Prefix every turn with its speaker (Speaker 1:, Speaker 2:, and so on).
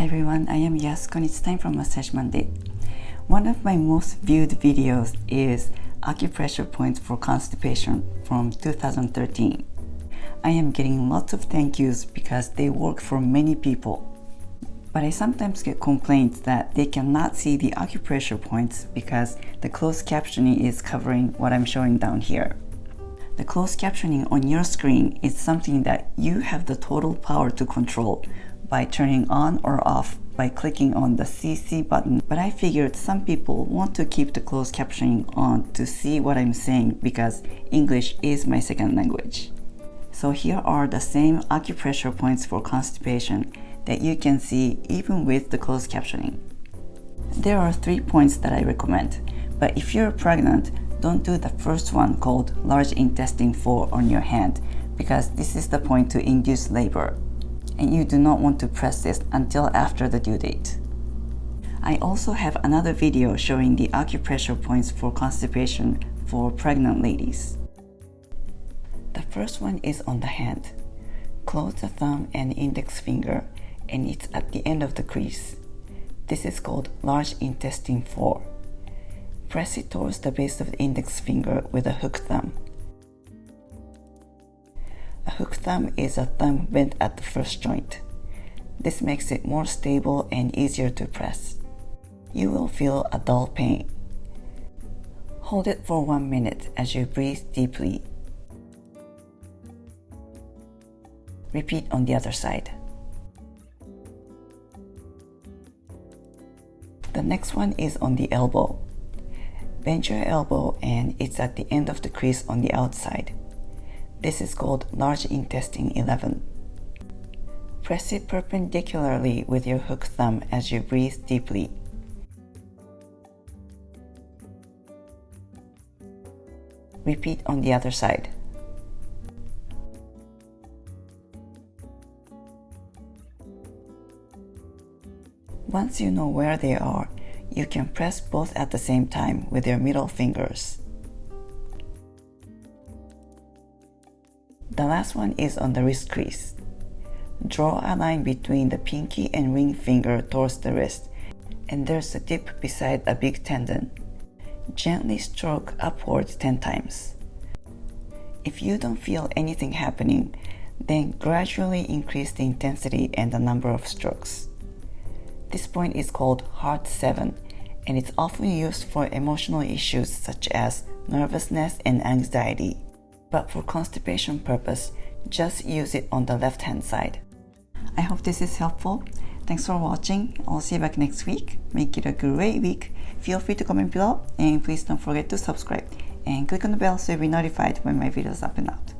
Speaker 1: Hi everyone, I am Yasuko and it's time for Massage Monday. One of my most viewed videos is Acupressure points for constipation from 2013. I am getting lots of thank yous because they work for many people. But I sometimes get complaints that they cannot see the acupressure points because the closed captioning is covering what I'm showing down here. The closed captioning on your screen is something that you have the total power to control by turning on or off by clicking on the CC button. But I figured some people want to keep the closed captioning on to see what I'm saying because English is my second language. So here are the same acupressure points for constipation that you can see even with the closed captioning. There are 3 points that I recommend, but if you're pregnant, don't do the first one called large intestine 4 on your hand because this is the point to induce labor, and you do not want to press this until after the due date. I also have another video showing the acupressure points for constipation for pregnant ladies. The first one is on the hand. Close the thumb and index finger, and it's at the end of the crease. This is called large intestine 4. Press it towards the base of the index finger with a hook thumb. A hook thumb is a thumb bent at the first joint. This makes it more stable and easier to press. You will feel a dull pain. Hold it for 1 minute as you breathe deeply. Repeat on the other side. The next one is on the elbow. Bend your elbow and it's at the end of the crease on the outside. This is called large intestine 11. Press it perpendicularly with your hook thumb as you breathe deeply. Repeat on the other side. Once you know where they are, you can press both at the same time with your middle fingers. The last one is on the wrist crease. Draw a line between the pinky and ring finger towards the wrist, and there's a dip beside a big tendon. Gently stroke upwards 10 times. If you don't feel anything happening, then gradually increase the intensity and the number of strokes. This point is called Heart 7, and it's often used for emotional issues such as nervousness and anxiety. But for constipation purpose, just use it on the left hand side. I hope this is helpful. Thanks for watching. I'll see you back next week. Make it a great week. Feel free to comment below, and please don't forget to subscribe and click on the bell so you'll be notified when my videos up and out.